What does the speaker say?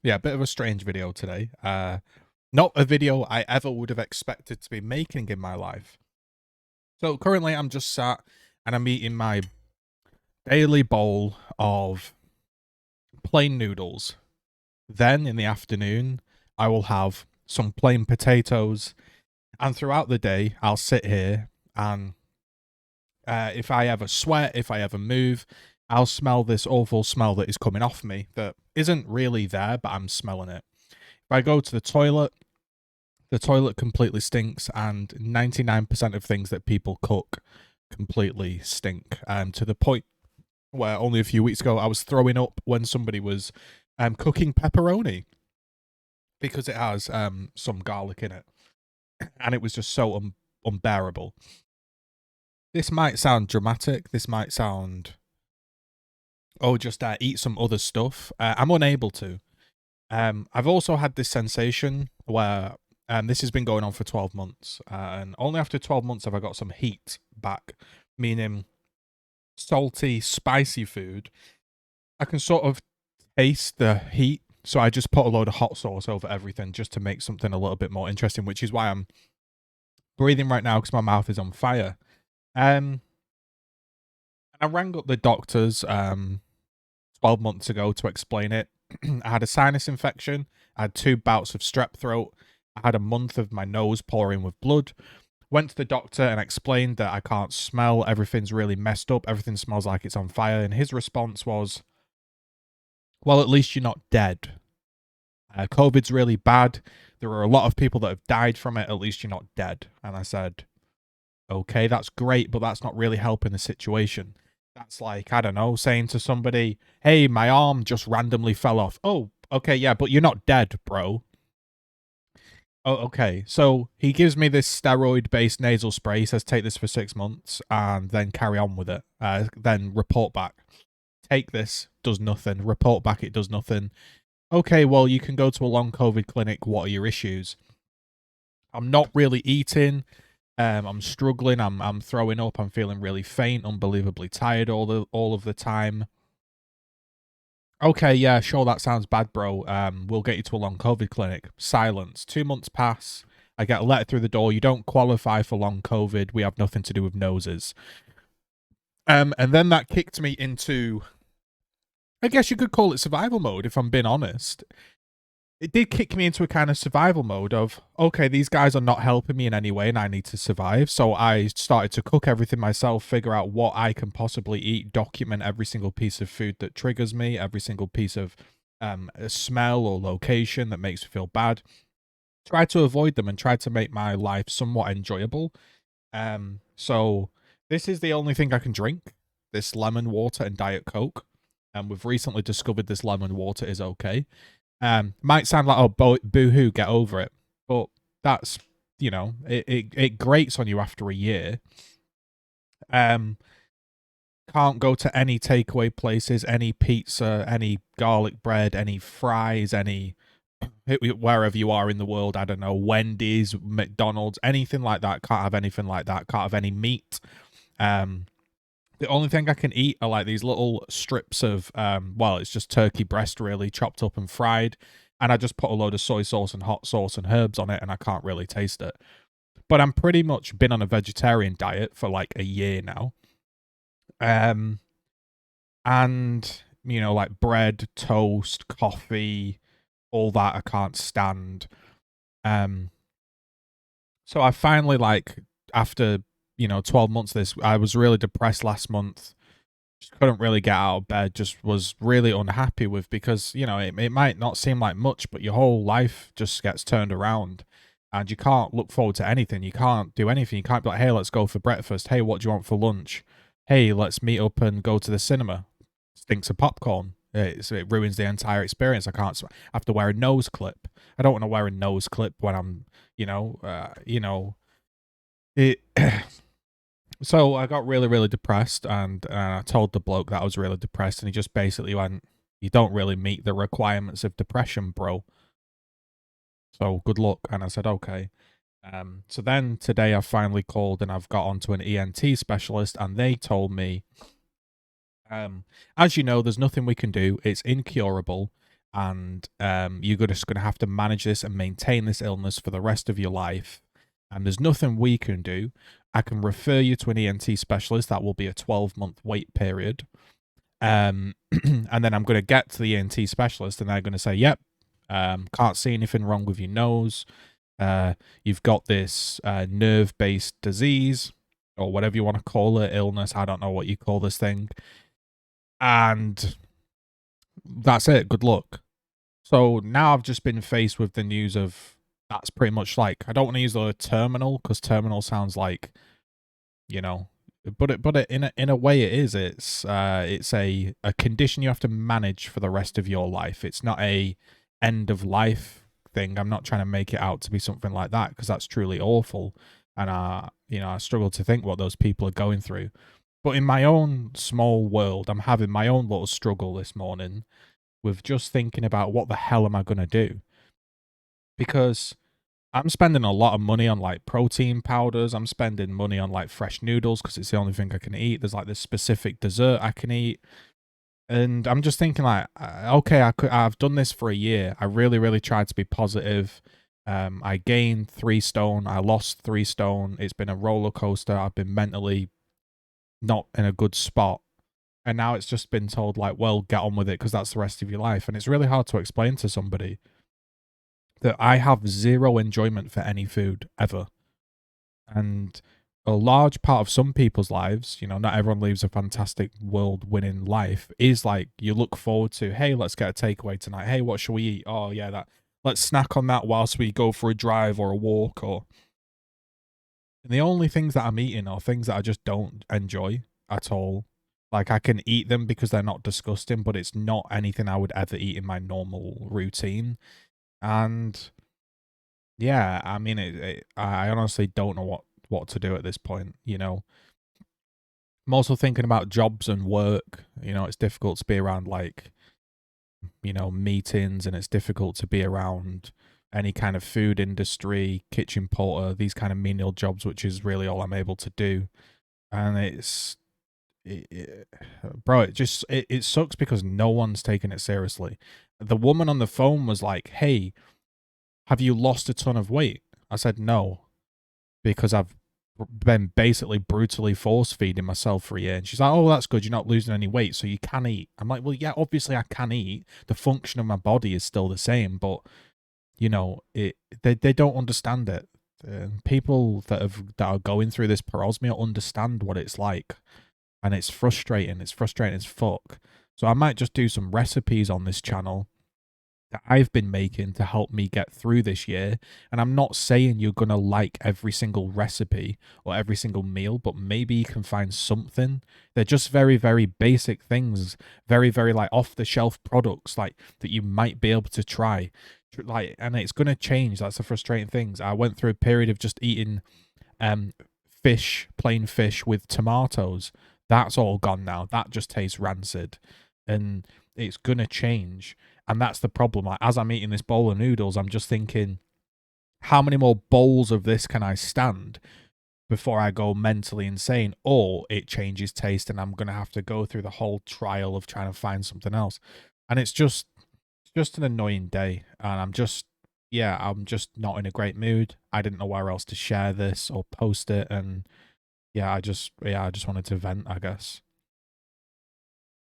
Yeah, a bit of a strange video today. Not a video I ever would have expected to be making in my life. So currently I'm just sat and I'm eating my daily bowl of plain noodles. Then in the afternoon, I will have some plain potatoes. And throughout the day, I'll sit here and if I ever sweat, if I ever move, I'll smell this awful smell that is coming off me that isn't really there, but I'm smelling it. If I go to the toilet completely stinks, and 99% of things that people cook completely stink. To the point where only a few weeks ago I was throwing up when somebody was cooking pepperoni because it has some garlic in it, and it was just so unbearable. This might sound dramatic. This might sound, oh, just eat some other stuff. I'm unable to. I've also had this sensation where this has been going on for 12 months, and only after 12 months have I got some heat back, meaning salty, spicy food. I can sort of taste the heat, so I just put a load of hot sauce over everything just to make something a little bit more interesting, which is why I'm breathing right now because my mouth is on fire. Um, I rang up the doctors 12 months ago to explain it. I had a sinus infection. I had 2 bouts of strep throat. I had a month of my nose pouring with blood. Went to the doctor and explained that I can't smell. Everything's really messed up. Everything smells like it's on fire. And his response was, well, at least you're not dead. COVID's really bad. There are a lot of people that have died from it. At least you're not dead. And I said, okay, that's great, but that's not really helping the situation. That's like, I don't know, saying to somebody, hey, my arm just randomly fell off. Oh, okay, yeah, but you're not dead, bro. Oh, okay. So he gives me this steroid based nasal spray. He says, take this for 6 months and then carry on with it. Then report back. Take this, does nothing. Report back, it does nothing. Okay, well, you can go to a long COVID clinic. What are your issues? I'm not really eating. I'm struggling. I'm throwing up. I'm feeling really faint, unbelievably tired all of the time. Okay, yeah, sure, that sounds bad, bro. We'll get you to a long COVID clinic. Silence. 2 months pass. I get a letter through the door. You don't qualify for long COVID. We have nothing to do with noses. And then that kicked me into, I guess you could call it survival mode, if I'm being honest. It did kick me into a kind of survival mode of, okay, these guys are not helping me in any way and I need to survive. So I started to cook everything myself, figure out what I can possibly eat, document every single piece of food that triggers me, every single piece of smell or location that makes me feel bad. Try to avoid them and try to make my life somewhat enjoyable. So this is the only thing I can drink, this lemon water and Diet Coke. And we've recently discovered this lemon water is okay. Might sound like, oh, boo-hoo, get over it. But that's, it grates on you after a year. Um, can't go to any takeaway places, any pizza, any garlic bread, any fries, any wherever you are in the world. I don't know, Wendy's, McDonald's, anything like that. Can't have anything like that. Can't have any meat. The only thing I can eat are like these little strips of, well, it's just turkey breast really chopped up and fried. And I just put a load of soy sauce and hot sauce and herbs on it, and I can't really taste it. But I'm pretty much been on a vegetarian diet for like a year now. Um, and, like bread, toast, coffee, all that I can't stand. Um, so I finally, like, after, 12 months of this, I was really depressed last month. Just couldn't really get out of bed, just was really unhappy with, because it might not seem like much, but your whole life just gets turned around and you can't look forward to anything. You can't do anything. You can't be like, hey, let's go for breakfast. Hey, what do you want for lunch? Hey, let's meet up and go to the cinema. Stinks of popcorn. It ruins the entire experience. I have to wear a nose clip. I don't want to wear a nose clip when I'm it So I got really, really depressed, and I told the bloke that I was really depressed, and he just basically went, "You don't really meet the requirements of depression, bro. So good luck." And I said, "Okay." So then today I finally called and I've got onto an ENT specialist, and they told me, as you know, there's nothing we can do. It's incurable. and you're just going to have to manage this and maintain this illness for the rest of your life. And there's nothing we can do. I can refer you to an ENT specialist. That will be a 12-month wait period. And then I'm going to get to the ENT specialist, and they're going to say, yep, can't see anything wrong with your nose. You've got this nerve-based disease, or whatever you want to call it, illness. I don't know what you call this thing. And that's it. Good luck. So now I've just been faced with the news of that's pretty much like, I don't want to use the word terminal because terminal sounds like, you know, but it in a way it is. It's a condition you have to manage for the rest of your life. It's not a end of life thing. I'm not trying to make it out to be something like that because that's truly awful, and I struggle to think what those people are going through. But in my own small world, I'm having my own little struggle this morning with just thinking about what the hell am I going to do? Because I'm spending a lot of money on like protein powders. I'm spending money on like fresh noodles because it's the only thing I can eat. There's like this specific dessert I can eat. And I'm just thinking like, okay, I've done this for a year. I really, really tried to be positive. I gained 3 stone. I lost 3 stone. It's been a roller coaster. I've been mentally not in a good spot. And now it's just been told like, well, get on with it because that's the rest of your life. And it's really hard to explain to somebody that I have zero enjoyment for any food ever. And a large part of some people's lives, not everyone lives a fantastic world-winning life, is like you look forward to, hey, let's get a takeaway tonight. Hey, what shall we eat? Oh, yeah, that. Let's snack on that whilst we go for a drive or a walk. And the only things that I'm eating are things that I just don't enjoy at all. Like I can eat them because they're not disgusting, but it's not anything I would ever eat in my normal routine. And yeah, I mean, I honestly don't know what to do at this point. I'm also thinking about jobs and work. It's difficult to be around like, meetings, and it's difficult to be around any kind of food industry, kitchen porter, these kind of menial jobs, which is really all I'm able to do. And bro, it sucks because no one's taking it seriously. The woman on the phone was like, hey, have you lost a ton of weight? I said no, because I've been basically brutally force feeding myself for a year. And she's like, oh, that's good. You're not losing any weight, so you can eat. I'm like, well, yeah, obviously I can eat. The function of my body is still the same, but they don't understand it. People that are going through this parosmia understand what it's like, and it's frustrating. It's frustrating as fuck. So I might just do some recipes on this channel that I've been making to help me get through this year. And I'm not saying you're going to like every single recipe or every single meal, but maybe you can find something. They're just very, very basic things, very, very like off the shelf products like that you might be able to try. Like, and it's going to change. That's the frustrating things. I went through a period of just eating plain fish with tomatoes. That's all gone now. That just tastes rancid. And it's going to change. And that's the problem. Like, as I'm eating this bowl of noodles, I'm just thinking, how many more bowls of this can I stand before I go mentally insane? Or it changes taste and I'm going to have to go through the whole trial of trying to find something else. And it's just an annoying day. And I'm just not in a great mood. I didn't know where else to share this or post it. And I just wanted to vent, I guess.